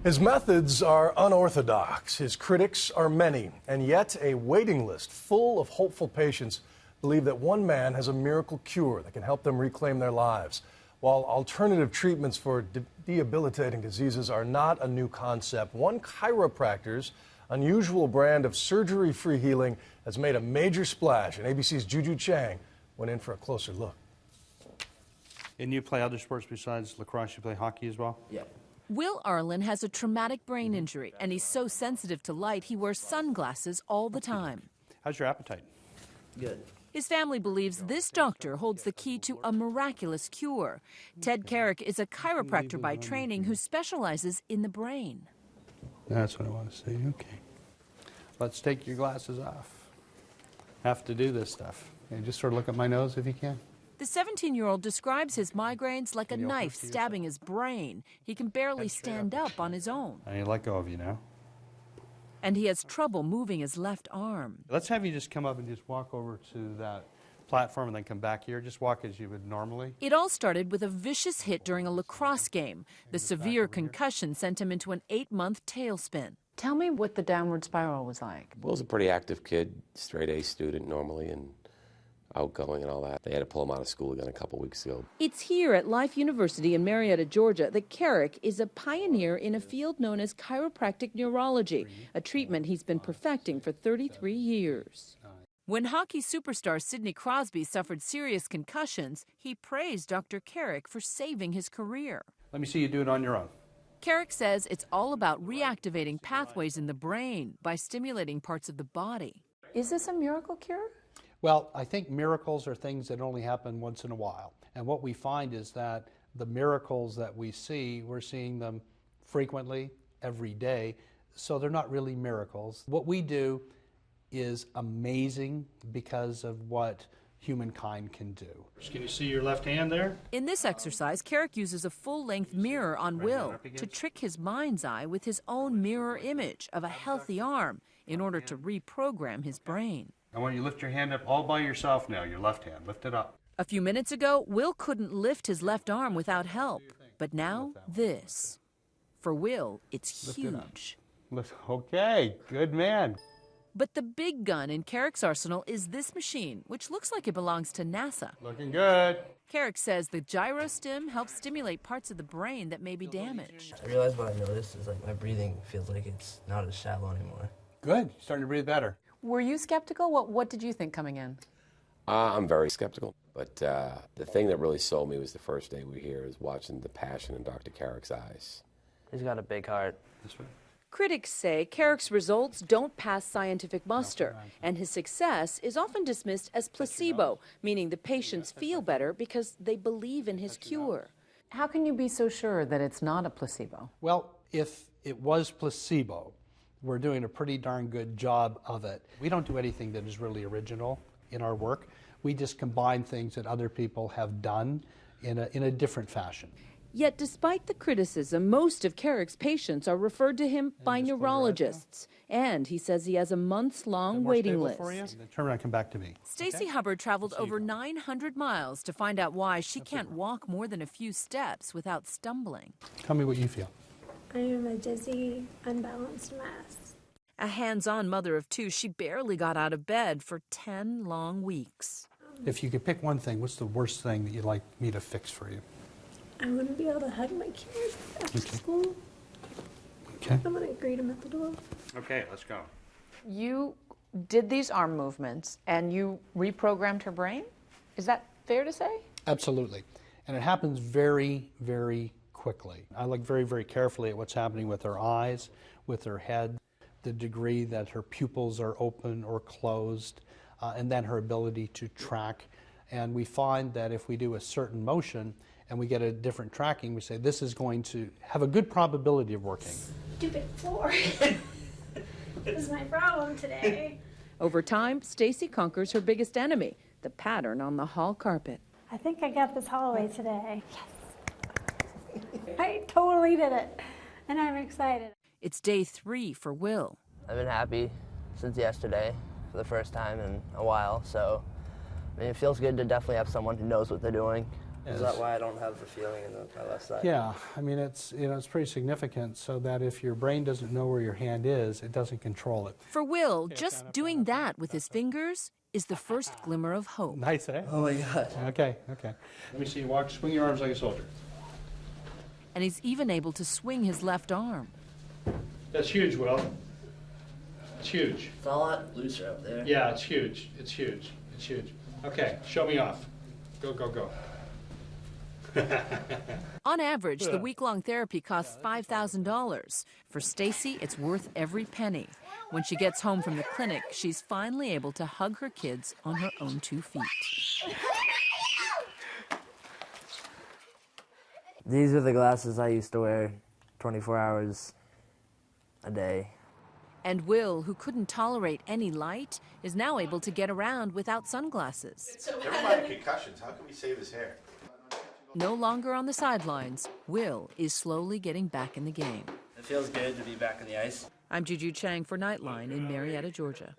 His methods are unorthodox, his critics are many, and yet a waiting list full of hopeful patients believe that one man has a miracle cure that can help them reclaim their lives. While alternative treatments for debilitating diseases are not a new concept, one chiropractor's unusual brand of surgery-free healing has made a major splash, and ABC's Juju Chang went in for a closer look. And you play other sports besides lacrosse? You play hockey as well? Yeah. Will Arlen has a traumatic brain injury, and he's so sensitive to light he wears sunglasses all the time. How's your appetite? Good. His family believes this doctor holds the key to a miraculous cure. Ted Carrick is a chiropractor by training who specializes in the brain. That's what I want to see. Okay. Let's take your glasses off. Have to do this stuff. And just sort of look at my nose if you can. The 17-year-old describes his migraines like a knife stabbing his brain. He can barely stand up on his own. I let go of you now. And he has trouble moving his left arm. Let's have you just come up and just walk over to that platform and then come back here. Just walk as you would normally. It all started with a vicious hit during a lacrosse game. The severe concussion sent him into an 8-month tailspin. Tell me what the downward spiral was like. Will's a pretty active kid, straight A student normally, and outgoing and all that. They had to pull him out of school again a couple weeks ago. It's here at Life University in Marietta, Georgia, that Carrick is a pioneer in a field known as chiropractic neurology, a treatment he's been perfecting for 33 years. When hockey superstar Sidney Crosby suffered serious concussions, he praised Dr. Carrick for saving his career. Let me see you do it on your own. Carrick says it's all about reactivating pathways in the brain by stimulating parts of the body. Is this a miracle cure? Well, I think miracles are things that only happen once in a while. And what we find is that the miracles that we see, we're seeing them frequently, every day, so they're not really miracles. What we do is amazing because of what humankind can do. Can you see your left hand there? In this exercise, Carrick uses a full-length mirror on Will to trick his mind's eye with his own mirror image of a healthy arm in order to reprogram his brain. I want you to lift your hand up all by yourself now, your left hand. Lift it up. A few minutes ago, Will couldn't lift his left arm without help. But now, this. For Will, it's huge. Okay, good man. But the big gun in Carrick's arsenal is this machine, which looks like it belongs to NASA. Looking good. Carrick says the gyrostim helps stimulate parts of the brain that may be damaged. I realized what I noticed is like my breathing feels like it's not as shallow anymore. Good. You're starting to breathe better. Were you skeptical? What did you think coming in? I'm very skeptical, but the thing that really sold me was the first day we were here is watching the passion in Dr. Carrick's eyes. He's got a big heart. This way. Critics say Carrick's results don't pass scientific muster, and his success is often dismissed as placebo, meaning the patients feel better because they believe in his cure. How can you be so sure that it's not a placebo? Well, if it was placebo, we're doing a pretty darn good job of it. We don't do anything that is really original in our work. We just combine things that other people have done in a different fashion. Yet despite the criticism, most of Carrick's patients are referred to him by neurologists. And he says he has a months-long waiting list. Turn around, come back to me. Stacey Hubbard traveled over 900 miles to find out why she can't walk more than a few steps without stumbling. Tell me what you feel. I am a dizzy, unbalanced mess. A hands-on mother of two, she barely got out of bed for 10 long weeks. If you could pick one thing, what's the worst thing that you'd like me to fix for you? I wouldn't be able to hug my kids after school. Okay. I'm going to greet them at the door. Okay, let's go. You did these arm movements and you reprogrammed her brain? Is that fair to say? Absolutely. And it happens very, very quickly. I look very, very carefully at what's happening with her eyes, with her head, the degree that her pupils are open or closed, and then her ability to track. And we find that if we do a certain motion and we get a different tracking, we say this is going to have a good probability of working. Stupid floor. This is my problem today. Over time, Stacey conquers her biggest enemy, the pattern on the hall carpet. I think I got this hallway today. Yes. I totally did it. And I'm excited. It's day 3 for Will. I've been happy since yesterday for the first time in a while, so I mean, it feels good to definitely have someone who knows what they're doing Is that why I don't have the feeling in my left side? Yeah, I mean, it's pretty significant so that if your brain doesn't know where your hand is, it doesn't control it. For Will, just doing that with his fingers is the first glimmer of hope. Nice, eh? Oh my God. Okay. Let me see you walk, swing your arms like a soldier. And he's even able to swing his left arm. That's huge, Will. It's huge. It's a lot looser up there. Yeah, it's huge. It's huge. It's huge. Okay, show me off. Go, go, go. On average, the week-long therapy costs $5,000. For Stacy, it's worth every penny. When she gets home from the clinic, she's finally able to hug her kids on her own 2 feet. These are the glasses I used to wear 24 hours a day. And Will, who couldn't tolerate any light, is now able to get around without sunglasses. Never mind concussions. How can we save his hair? No longer on the sidelines, Will is slowly getting back in the game. It feels good to be back on the ice. I'm Juju Chang for Nightline in Marietta, Georgia.